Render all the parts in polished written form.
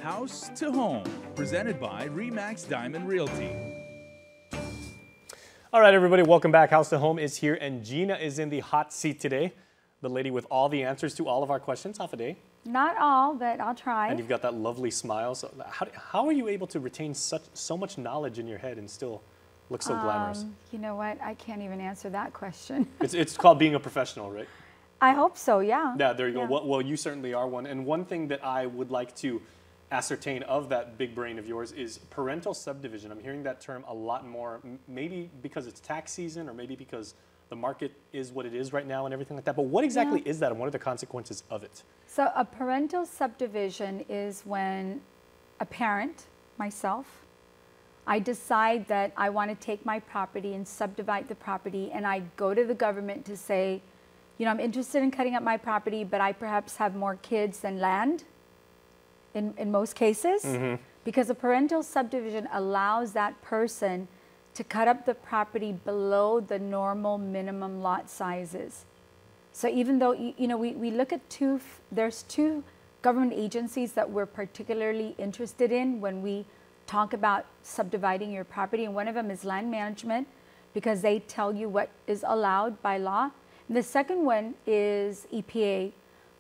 House to Home, presented by Remax Diamond Realty. All right, everybody, welcome back. House to Home is here, and Gina is in the hot seat today, the lady with all the answers to all of our questions. Half a day. Not all, but I'll try. And you've got that lovely smile. So how are you able to retain so much knowledge in your head and still look so glamorous? You know what? I can't even answer that question. It's called being a professional, right? I hope so, yeah. Yeah, there you go. Well, you certainly are one. And one thing that I would like to ascertain of that big brain of yours is parental subdivision. I'm hearing that term a lot more, maybe because it's tax season or maybe because the market is what it is right now and everything like that. But what exactly is that and what are the consequences of it? So a parental subdivision is when a parent, myself, I decide that I want to take my property and subdivide the property, and I go to the government to say, you know, I'm interested in cutting up my property, but I perhaps have more kids than land in most cases. Because a parental subdivision allows that person to cut up the property below the normal minimum lot sizes. So even though, you know, we look at there's two government agencies that we're particularly interested in when we talk about subdividing your property, and one of them is land management, because they tell you what is allowed by law. And the second one is EPA.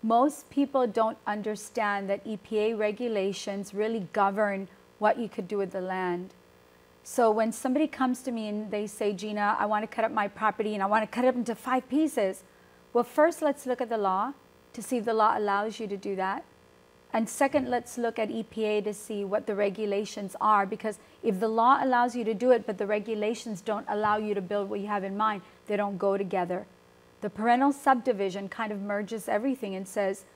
Most people don't understand that EPA regulations really govern what you could do with the land. So when somebody comes to me and they say, Gina, I want to cut up my property and I want to cut it up into 5 pieces. Well, first, let's look at the law to see if the law allows you to do that. And second, let's look at EPA to see what the regulations are, because if the law allows you to do it, but the regulations don't allow you to build what you have in mind, they don't go together. The parental subdivision kind of merges everything and says,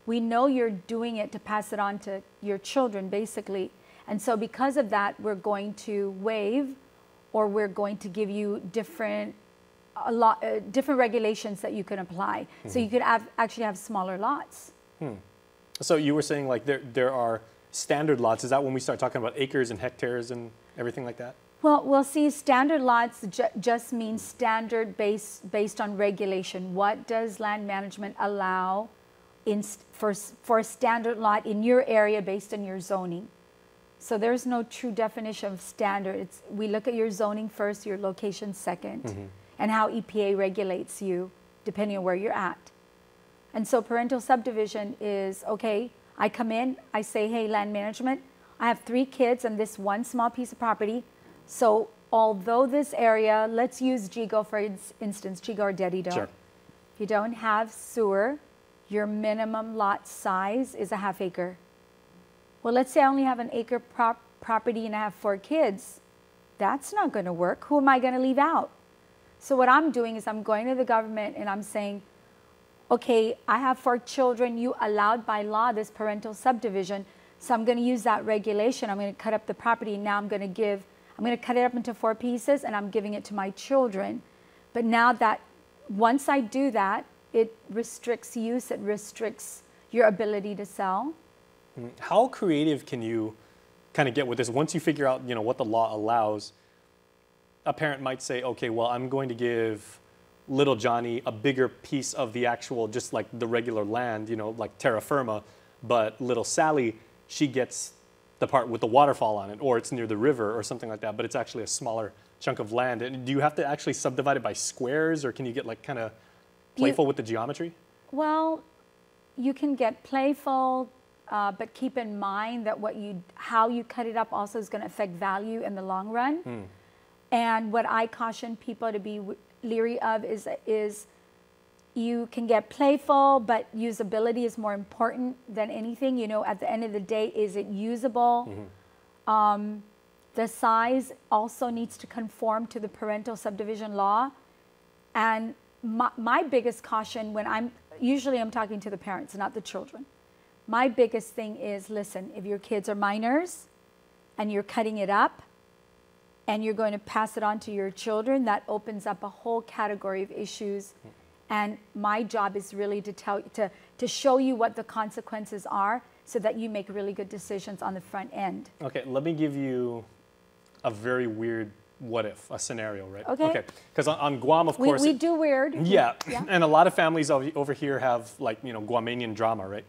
we know you're doing it to pass it on to your children, basically. And so because of that, we're going to waive, or we're going to give you different regulations that you can apply. So you could actually have smaller lots. So you were saying like there are standard lots. Is that when we start talking about acres and hectares and everything like that? Well, we'll see. Standard lots just means standard based on regulation. What does land management allow for a standard lot in your area based on your zoning? So there's no true definition of standard. We look at your zoning first, your location second, and how EPA regulates you depending on where you're at. And so parental subdivision is, okay, I come in, I say, hey, land management, I have 3 kids and this one small piece of property. So although this area, let's use Jigo for instance, Jigo or Dedido. Sure. If you don't have sewer, your minimum lot size is a ½ acre. Well, let's say I only have an acre property and I have 4 kids. That's not going to work. Who am I going to leave out? So what I'm doing is I'm going to the government and I'm saying, okay, I have 4 children. You allowed by law this parental subdivision. So I'm going to use that regulation. I'm going to cut up the property. Now I'm going to cut it up into 4 pieces and I'm giving it to my children. But now that once I do that, it restricts use, it restricts your ability to sell. How creative can you kind of get with this? Once you figure out, you know, what the law allows, a parent might say, okay, well, I'm going to give little Johnny a bigger piece of the actual, just like the regular land, you know, like terra firma, but little Sally, she gets the part with the waterfall on it, or it's near the river or something like that, but it's actually a smaller chunk of land. And do you have to actually subdivide it by squares, or can you get like kind of playful with the geometry? Well, you can get playful, but keep in mind that how you cut it up also is going to affect value in the long run. And what I caution people to be leery of is you can get playful, but usability is more important than anything. You know, at the end of the day, is it usable? The size also needs to conform to the parental subdivision law. And my biggest caution when usually I'm talking to the parents, not the children. My biggest thing is, listen, if your kids are minors and you're cutting it up and you're going to pass it on to your children, that opens up a whole category of issues. And my job is really to show you what the consequences are so that you make really good decisions on the front end. Okay, let me give you a very weird what if, a scenario, right? Okay. Because on Guam, of course. We do weird. Yeah. And a lot of families over here have, like, you know, Guamanian drama, right?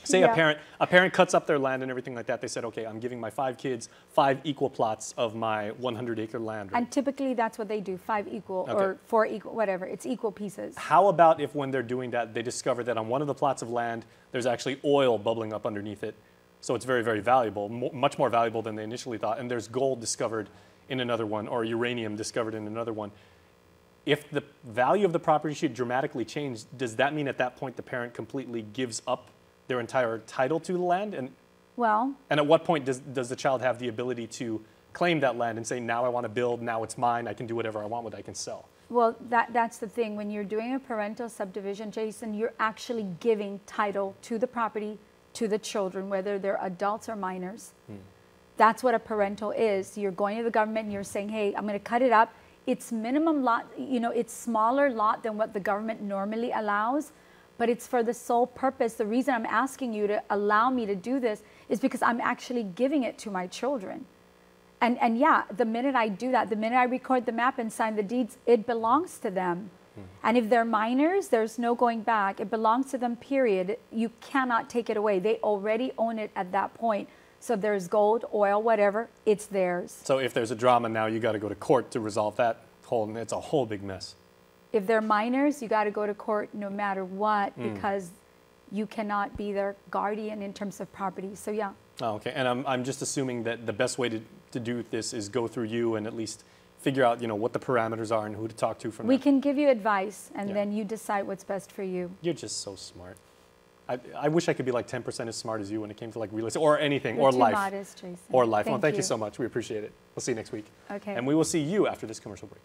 Say Yeah. a parent cuts up their land and everything like that. They said, okay, I'm giving my 5 kids 5 equal plots of my 100-acre land. Right? And typically that's what they do, 5 equal or 4 equal, whatever. It's equal pieces. How about if when they're doing that, they discover that on one of the plots of land, there's actually oil bubbling up underneath it. So it's very, very valuable, much more valuable than they initially thought. And there's gold discovered in another one or uranium discovered in another one. If the value of the property should dramatically change, does that mean at that point the parent completely gives up their entire title to the land? And at what point does the child have the ability to claim that land and say, now I want to build, now it's mine, I can do whatever I want with it, I can sell? Well, that's the thing. When you're doing a parental subdivision, Jason, you're actually giving title to the property to the children, whether they're adults or minors. That's what a parental is. You're going to the government and you're saying, hey, I'm going to cut it up. It's minimum lot, it's smaller lot than what the government normally allows, but it's for the sole purpose. The reason I'm asking you to allow me to do this is because I'm actually giving it to my children. And yeah, the minute I do that, the minute I record the map and sign the deeds, it belongs to them. And if they're minors, there's no going back. It belongs to them, period. You cannot take it away. They already own it at that point. So if there's gold, oil, whatever, it's theirs. So if there's a drama now, you got to go to court to resolve that whole, and it's a whole big mess. If they're minors, you got to go to court no matter what, because you cannot be their guardian in terms of property. So yeah. Oh, okay, and I'm just assuming that the best way to do this is go through you and at least figure out, what the parameters are and who to talk to from there. We can give you advice, and then you decide what's best for you. You're just so smart. I wish I could be like 10% as smart as you when it came to like real estate or anything, You're or too life. modest, Jason. Or life. Thank Thank you you so much. We appreciate it. We'll see you next week. Okay. And we will see you after this commercial break.